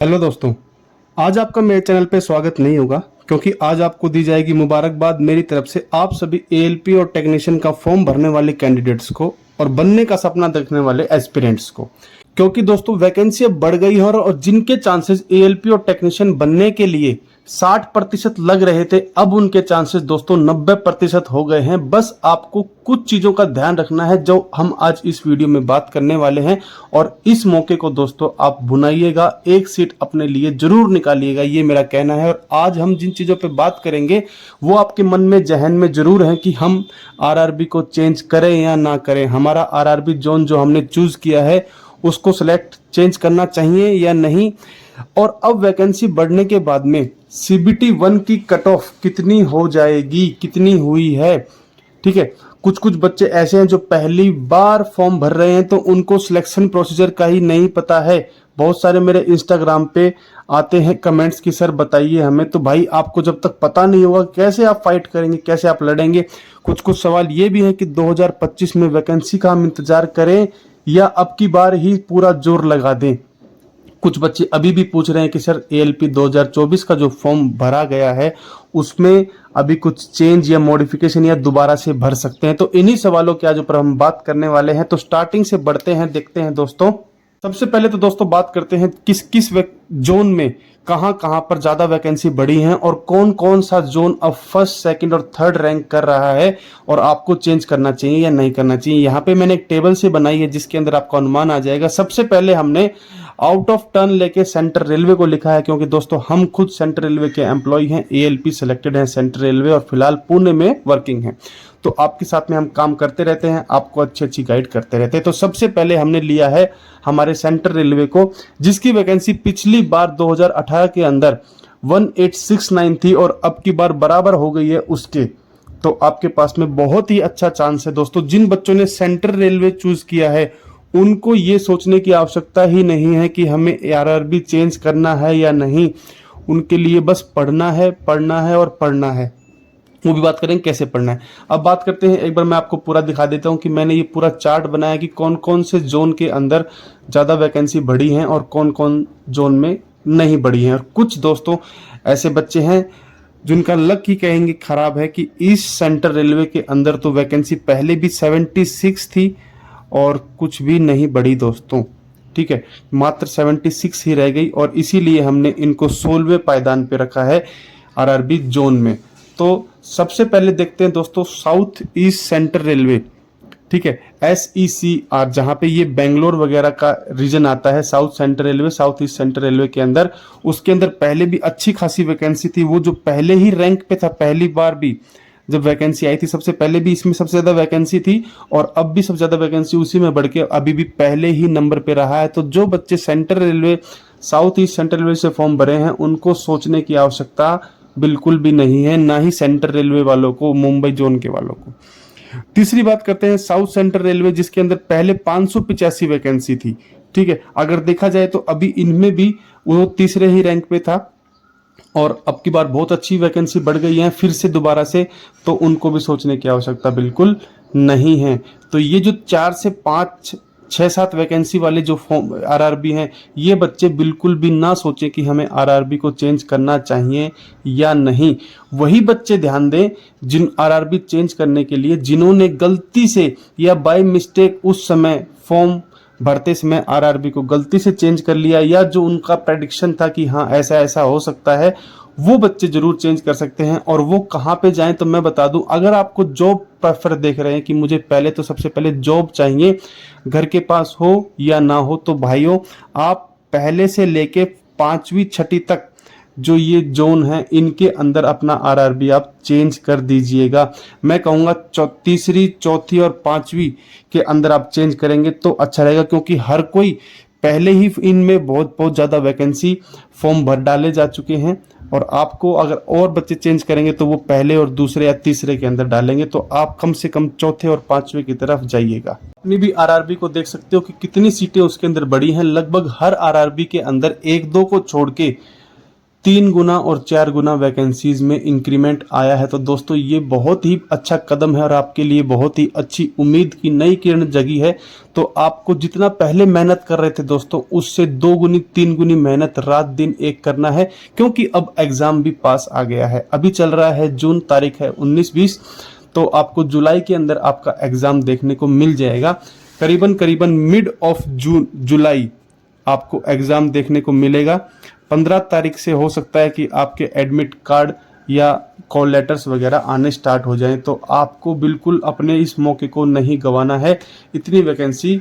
Hello दोस्तों। आज आपका मेरे चैनल पे स्वागत नहीं होगा क्योंकि आज आपको दी जाएगी मुबारकबाद मेरी तरफ से आप सभी एएलपी और टेक्नीशियन का फॉर्म भरने वाले कैंडिडेट्स को और बनने का सपना देखने वाले एस्पिरेंट्स को। क्योंकि दोस्तों वैकेंसी अब बढ़ गई है और जिनके चांसेस एएलपी और टेक्नीशियन बनने के लिए 60% लग रहे थे, अब उनके चांसेस दोस्तों 90% हो गए हैं। बस आपको कुछ चीजों का ध्यान रखना है जो हम आज इस वीडियो में बात करने वाले हैं, और इस मौके को दोस्तों आप भुनाइएगा, एक सीट अपने लिए जरूर निकालिएगा, ये मेरा कहना है। और आज हम जिन चीजों पे बात करेंगे वो आपके मन में जहन में जरूर है कि हम आरआरबी को चेंज करें या ना करें, हमारा आरआरबी जोन जो हमने चूज किया है उसको सिलेक्ट चेंज करना चाहिए या नहीं। और अब वैकेंसी बढ़ने के बाद में सीबीटी 1 की कट ऑफ कितनी हो जाएगी, कितनी हुई है, ठीक है। कुछ कुछ बच्चे ऐसे हैं जो पहली बार फॉर्म भर रहे हैं तो उनको सिलेक्शन प्रोसीजर का ही नहीं पता है। बहुत सारे मेरे इंस्टाग्राम पे आते हैं कमेंट्स की सर बताइए हमें। तो भाई आपको जब तक पता नहीं होगा कैसे आप फाइट करेंगे, कैसे आप लड़ेंगे। कुछ कुछ सवाल ये भी है कि 2025 में वैकेंसी का हम इंतजार करें या अब की बार ही पूरा जोर लगा दें। कुछ बच्चे अभी भी पूछ रहे हैं कि सर एएलपी 2024 का जो फॉर्म भरा गया है उसमें अभी कुछ चेंज या मॉडिफिकेशन या दोबारा से भर सकते हैं। तो इन्हीं सवालों के आज ऊपर हम बात करने वाले हैं। तो स्टार्टिंग से बढ़ते हैं, देखते हैं दोस्तों। सबसे पहले तो दोस्तों बात करते हैं किस किस जोन में कहां कहां पर ज्यादा वैकेंसी बढ़ी है और कौन कौन सा जोन अब फर्स्ट, सेकंड और थर्ड रैंक कर रहा है और आपको चेंज करना चाहिए या नहीं करना चाहिए। यहाँ पे मैंने एक टेबल से बनाई है जिसके अंदर आपको अनुमान आ जाएगा। सबसे पहले हमने आउट ऑफ टर्न लेके सेंट्रल रेलवे को लिखा है, क्योंकि दोस्तों हम खुद सेंट्रल रेलवे के एम्प्लॉय हैं, एएलपी सिलेक्टेड हैं सेंट्रल रेलवे और फिलहाल पुणे में वर्किंग हैं। तो आपके साथ में हम काम करते रहते हैं, आपको अच्छी अच्छी गाइड करते रहते हैं। तो सबसे पहले हमने लिया है हमारे सेंट्रल रेलवे को, जिसकी वैकेंसी पिछली बार 2018 के अंदर 1869 थी और अब की बार बराबर हो गई है उसके। तो आपके पास में बहुत ही अच्छा चांस है दोस्तों। जिन बच्चों ने सेंट्रल रेलवे चूज किया है उनको ये सोचने की आवश्यकता ही नहीं है कि हमें आरआरबी चेंज करना है या नहीं। उनके लिए बस पढ़ना है, पढ़ना है और पढ़ना है। वो भी बात करेंगे कैसे पढ़ना है। अब बात करते हैं, एक बार मैं आपको पूरा दिखा देता हूं कि मैंने ये पूरा चार्ट बनाया कि कौन कौन से जोन के अंदर ज़्यादा वैकेंसी बढ़ी हैं और कौन कौन जोन में नहीं बढ़ी हैं। और कुछ दोस्तों ऐसे बच्चे हैं जिनका लक ही कहेंगे खराब है कि ईस्ट सेंट्रल रेलवे के अंदर तो वैकेंसी पहले भी 76 थी और कुछ भी नहीं बढ़ी दोस्तों, ठीक है, मात्र 76 ही रह गई। और इसीलिए हमने इनको 16वें पायदान पे रखा है आरआरबी जोन में। तो सबसे पहले देखते हैं दोस्तों साउथ ईस्ट सेंट्रल रेलवे, ठीक है, SECR, जहां पे ये बेंगलोर वगैरह का रीजन आता है। South central railway, south east central railway के अंदर, उसके अंदर पहले भी अच्छी खासी वैकेंसी थी। वो जो पहले ही रैंक पे था, पहली बार भी जब वैकेंसी आई थी सबसे पहले भी इसमें सबसे ज्यादा वैकेंसी थी और अब भी सबसे ज्यादा वैकेंसी उसी में बढ़ के अभी भी पहले ही नंबर पे रहा है। तो जो बच्चे central railway, south east central railway से फॉर्म भरे हैं उनको सोचने की आवश्यकता बिल्कुल भी नहीं है, ना ही सेंट्रल रेलवे वालों को, मुंबई जोन के वालों को। तीसरी बात करते हैं साउथ सेंट्रल रेलवे, जिसके अंदर पहले 585 वैकेंसी थी, ठीक है। अगर देखा जाए तो अभी इनमें भी वो तीसरे ही रैंक पे था और अब की बार बहुत अच्छी वैकेंसी बढ़ गई है फिर से दोबारा से, तो उनको भी सोचने की आवश्यकता बिल्कुल नहीं है। तो ये जो 4 से 5, 6, 7 वैकेंसी वाले जो आरआरबी हैं, ये बच्चे बिल्कुल भी ना सोचें कि हमें आरआरबी को चेंज करना चाहिए या नहीं। वही बच्चे ध्यान दें जिन आरआरबी चेंज करने के लिए जिन्होंने गलती से या बाय मिस्टेक उस समय फॉर्म भरते समय आरआरबी को गलती से चेंज कर लिया, या जो उनका प्रेडिक्शन था कि हाँ ऐसा ऐसा हो सकता है, वो बच्चे जरूर चेंज कर सकते हैं। और वो कहाँ पे जाएं तो मैं बता दूं, अगर आपको जॉब प्रेफर देख रहे हैं कि मुझे पहले तो सबसे पहले जॉब चाहिए, घर के पास हो या ना हो, तो भाइयों आप पहले से लेके 5वीं 6ठी तक जो ये जोन है इनके अंदर अपना आरआरबी आप चेंज कर दीजिएगा। मैं कहूँगा तीसरी, चौथी और 5वीं के अंदर आप चेंज करेंगे तो अच्छा रहेगा, क्योंकि हर कोई पहले ही इनमें बहुत बहुत ज़्यादा वैकेंसी फॉर्म भर डाले जा चुके हैं। और आपको अगर और बच्चे चेंज करेंगे तो वो पहले और दूसरे या तीसरे के अंदर डालेंगे, तो आप कम से कम चौथे और 5वें की तरफ जाइएगा। अपनी भी आरआरबी को देख सकते हो कि कितनी सीटें उसके अंदर बढ़ी हैं। लगभग हर आरआरबी के अंदर 1-2 को छोड़ के 3 गुना और 4 गुना वैकेंसीज में इंक्रीमेंट आया है। तो दोस्तों ये बहुत ही अच्छा कदम है और आपके लिए बहुत ही अच्छी उम्मीद की नई किरण जगी है। तो आपको जितना पहले मेहनत कर रहे थे दोस्तों, उससे 2 गुनी 3 गुनी मेहनत रात दिन एक करना है, क्योंकि अब एग्जाम भी पास आ गया है। अभी चल रहा है जून, तारीख है 19-20, तो आपको जुलाई के अंदर आपका एग्जाम देखने को मिल जाएगा। करीबन मिड ऑफ जुलाई आपको एग्जाम देखने को मिलेगा। 15 तारीख से हो सकता है कि आपके एडमिट कार्ड या कॉल लेटर्स वगैरह आने स्टार्ट हो जाएं। तो आपको बिल्कुल अपने इस मौके को नहीं गंवाना है। इतनी वैकेंसी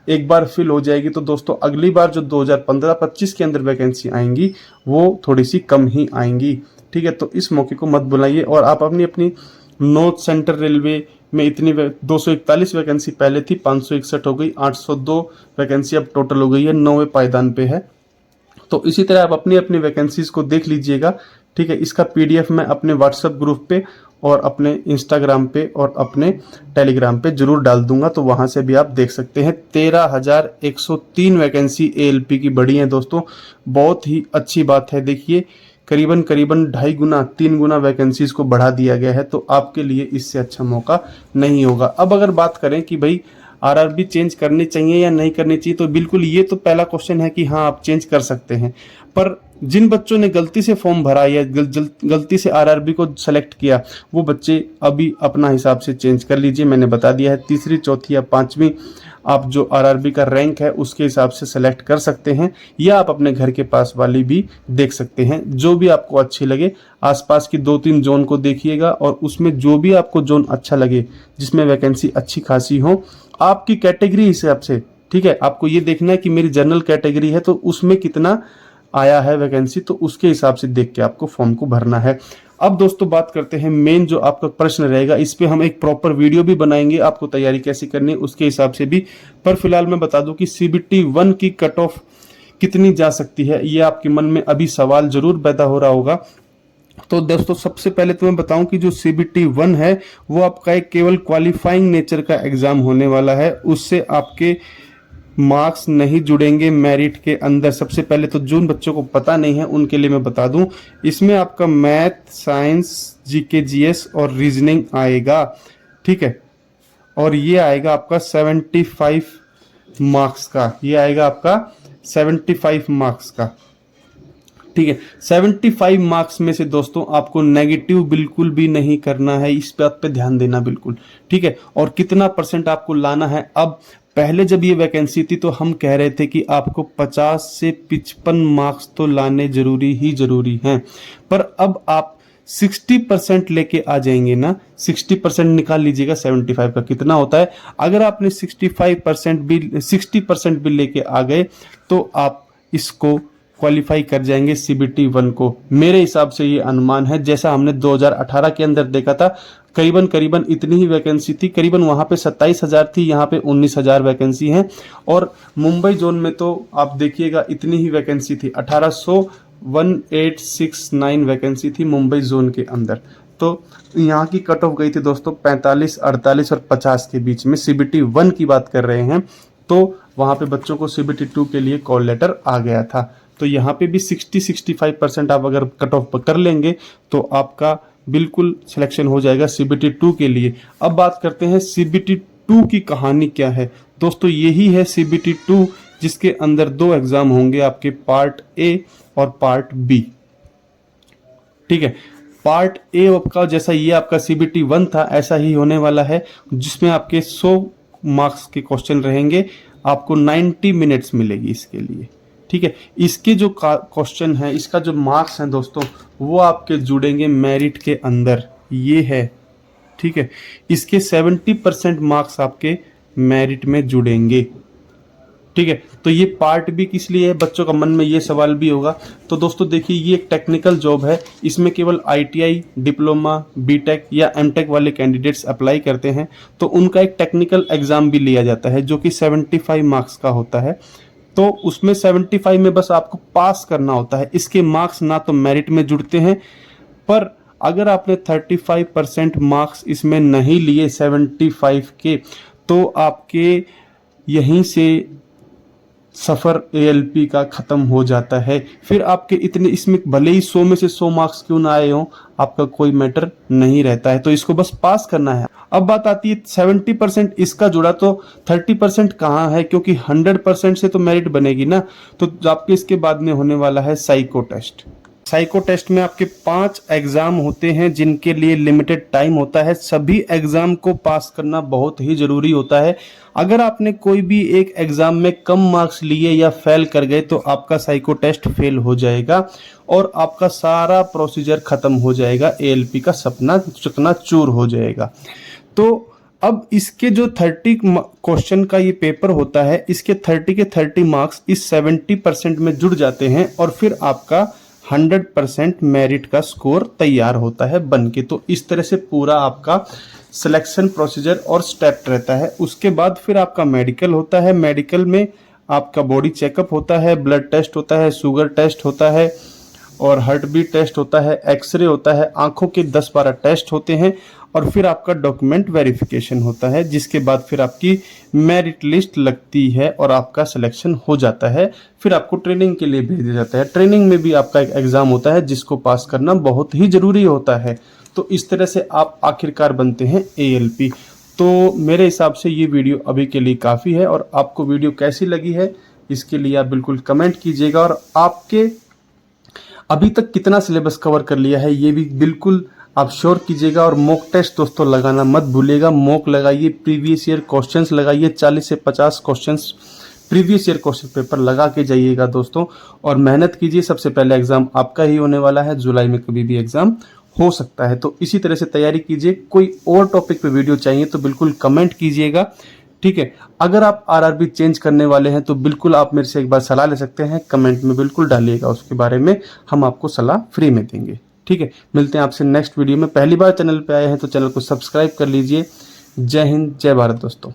एक बार फिल हो जाएगी तो दोस्तों अगली बार जो 2015-25 के अंदर वैकेंसी आएंगी वो थोड़ी सी कम ही आएंगी। ठीक है, तो इस मौके को मत बुलाइए। और आप अपनी नॉर्थ सेंट्रल रेलवे में इतनी 241 वैकेंसी पहले थी, 561 हो गई, 802 वैकेंसी अब टोटल हो गई है, 9वें पायदान पे है। तो इसी तरह आप अपनी अपनी वैकेंसीज को देख लीजिएगा। ठीक है, इसका पीडीएफ मैं अपने व्हाट्सएप ग्रुप पे और अपने इंस्टाग्राम पे और अपने टेलीग्राम पे जरूर डाल दूंगा, तो वहां से भी आप देख सकते हैं। 13,103 वैकेंसी एएलपी की बढ़ी है दोस्तों, बहुत ही अच्छी बात है। देखिए करीबन 2.5 गुना 3 गुना वैकेंसीज को बढ़ा दिया गया है, तो आपके लिए इससे अच्छा मौका नहीं होगा। अब अगर बात करें कि भाई आरआरबी चेंज करनी चाहिए या नहीं करनी चाहिए, तो बिल्कुल ये तो पहला क्वेश्चन है कि हाँ आप चेंज कर सकते हैं। पर जिन बच्चों ने गलती से फॉर्म भरा या गलती से आरआरबी को सेलेक्ट किया, वो बच्चे अभी अपना हिसाब से चेंज कर लीजिए। मैंने बता दिया है, तीसरी चौथी या पांचवी आप जो आरआरबी का रैंक है उसके हिसाब से सेलेक्ट कर सकते हैं, या आप अपने घर के पास वाली भी देख सकते हैं, जो भी आपको अच्छी लगे। आसपास की 2-3 जोन को देखिएगा और उसमें जो भी आपको जोन अच्छा लगे, जिसमें वैकेंसी अच्छी खासी हो आपकी कैटेगरी हिसाब से। ठीक है, आपको ये देखना है कि मेरी जनरल कैटेगरी है तो उसमें कितना आया है वैकेंसी, तो उसके हिसाब से देख के आपको फॉर्म को भरना है। अब दोस्तों बात करते हैं मेन जो आपका प्रश्न रहेगा, इस पे हम एक प्रॉपर वीडियो भी बनाएंगे, आपको तैयारी कैसे करनी है उसके हिसाब से भी। पर फिलहाल मैं बता दूं कि CBT 1 की कट ऑफ कितनी जा सकती है, ये आपके मन में अभी सवाल जरूर पैदा हो रहा होगा। तो दोस्तों सबसे पहले तो मैं बताऊं कि जो CBT 1 है वो आपका एक केवल क्वालिफाइंग नेचर का एग्जाम होने वाला है, उससे आपके मार्क्स नहीं जुड़ेंगे मेरिट के अंदर। सबसे पहले तो जिन बच्चों को पता नहीं है उनके लिए मैं बता दूं, इसमें आपका मैथ, साइंस, जीके, जीएस और रीजनिंग आएगा। ठीक है, और ये आएगा आपका 75 मार्क्स का, ये आएगा आपका 75 मार्क्स का। ठीक है, 75 मार्क्स में से दोस्तों आपको नेगेटिव बिल्कुल भी नहीं करना है, इस बात पे ध्यान देना बिल्कुल। ठीक है, और कितना परसेंट आपको लाना है। अब पहले जब ये वैकेंसी थी तो हम कह रहे थे कि आपको 50 से 55 मार्क्स तो लाने जरूरी ही जरूरी हैं, पर अब आप 60% लेके आ जाएंगे ना। 60% निकाल लीजिएगा, 75 का कितना होता है। अगर आपने 60% भी लेके आ गए तो आप इसको क्वालिफाई कर जाएंगे CBT 1 को। मेरे हिसाब से ये अनुमान है, जैसा हमने 2018 के अंदर देखा था, करीबन इतनी ही वैकेंसी थी। करीबन वहां पे 27,000 थी, यहाँ पे 19,000 वैकेंसी है। और मुंबई जोन में तो आप देखिएगा इतनी ही वैकेंसी थी, 1869 वैकेंसी थी मुंबई जोन के अंदर। तो यहाँ की कट ऑफ गई थी दोस्तों 45, 48 और 50 के बीच में। CBT 1 की बात कर रहे हैं, तो वहां पे बच्चों को CBT 2 के लिए कॉल लेटर आ गया था। तो यहाँ पे भी 60-65% आप अगर कट ऑफ कर लेंगे तो आपका बिल्कुल सिलेक्शन हो जाएगा CBT 2 के लिए। अब बात करते हैं CBT 2 की कहानी क्या है। दोस्तों यही है CBT 2, जिसके अंदर 2 एग्जाम होंगे आपके, पार्ट ए और पार्ट बी। ठीक है, पार्ट ए आपका जैसा ये आपका CBT 1 था ऐसा ही होने वाला है, जिसमें आपके 100 मार्क्स के क्वेश्चन रहेंगे, आपको 90 मिनट्स मिलेगी इसके लिए। ठीक है, इसके जो क्वेश्चन है, इसका जो मार्क्स हैं दोस्तों, वो आपके जुड़ेंगे मेरिट के अंदर, ये है। ठीक है, इसके 70% मार्क्स आपके मेरिट में जुड़ेंगे। ठीक है, तो ये पार्ट भी किस लिए है, बच्चों का मन में ये सवाल भी होगा। तो दोस्तों देखिए, ये एक टेक्निकल जॉब है, इसमें केवल ITI, डिप्लोमा, बीटेक या एमटेक वाले कैंडिडेट्स अप्लाई करते हैं। तो उनका एक टेक्निकल एग्जाम भी लिया जाता है जो कि 75 मार्क्स का होता है। तो उसमें 75 में बस आपको पास करना होता है, इसके मार्क्स ना तो मेरिट में जुड़ते हैं। पर अगर आपने 35% मार्क्स इसमें नहीं लिए 75 के, तो आपके यहीं से सफ़र एएलपी का ख़त्म हो जाता है। फिर आपके इतने इसमें भले ही 100 में से 100 मार्क्स क्यों ना आए हों, आपका कोई मैटर नहीं रहता है, तो इसको बस पास करना है। अब बात आती है 70% इसका जुड़ा, तो 30% कहाँ है, क्योंकि 100% से तो मेरिट बनेगी ना। तो आपके इसके बाद में होने वाला है साइको टेस्ट। साइको टेस्ट में आपके 5 एग्जाम होते हैं जिनके लिए लिमिटेड टाइम होता है। सभी एग्जाम को पास करना बहुत ही जरूरी होता है। अगर आपने कोई भी एक एग्जाम में कम मार्क्स लिए या फेल कर गए तो आपका साइको टेस्ट फेल हो जाएगा और आपका सारा प्रोसीजर खत्म हो जाएगा, एएलपी का सपना चकनाचूर हो जाएगा। तो अब इसके जो 30 क्वेश्चन का ये पेपर होता है, इसके 30 के 30 मार्क्स इस 70% में जुड़ जाते हैं और फिर आपका 100% मेरिट का स्कोर तैयार होता है बनके। तो इस तरह से पूरा आपका सिलेक्शन प्रोसीजर और स्टेप रहता है। उसके बाद फिर आपका मेडिकल होता है। मेडिकल में आपका बॉडी चेकअप होता है, ब्लड टेस्ट होता है, शुगर टेस्ट होता है और हार्ट बीट टेस्ट होता है, एक्सरे होता है, आंखों के 10-12 टेस्ट होते हैं और फिर आपका डॉक्यूमेंट वेरिफिकेशन होता है, जिसके बाद फिर आपकी मेरिट लिस्ट लगती है और आपका सिलेक्शन हो जाता है। फिर आपको ट्रेनिंग के लिए भेज दिया जाता है। ट्रेनिंग में भी आपका एक एग्जाम होता है जिसको पास करना बहुत ही जरूरी होता है। तो इस तरह से आप आखिरकार बनते हैं एएलपी। तो मेरे हिसाब से ये वीडियो अभी के लिए काफ़ी है और आपको वीडियो कैसी लगी है इसके लिए आप बिल्कुल कमेंट कीजिएगा और आपके अभी तक कितना सिलेबस कवर कर लिया है ये भी बिल्कुल आप श्योर कीजिएगा। और मॉक टेस्ट दोस्तों लगाना मत भूलिएगा। मॉक लगाइए, प्रीवियस ईयर क्वेश्चंस लगाइए, 40 से 50 questions previous year question paper लगा के जाइएगा दोस्तों और मेहनत कीजिए। सबसे पहले एग्जाम आपका ही होने वाला है, जुलाई में कभी भी एग्जाम हो सकता है। तो इसी तरह से तैयारी कीजिए। कोई और टॉपिक पे वीडियो चाहिए तो बिल्कुल कमेंट कीजिएगा, ठीक है। अगर आप आरआरबी चेंज करने वाले हैं तो बिल्कुल आप मेरे से एक बार सलाह ले सकते हैं, कमेंट में बिल्कुल डालिएगा, उसके बारे में हम आपको सलाह फ्री में देंगे, ठीक है। मिलते हैं आपसे नेक्स्ट वीडियो में। पहली बार चैनल पे आए हैं तो चैनल को सब्सक्राइब कर लीजिए। जय हिंद, जय भारत दोस्तों।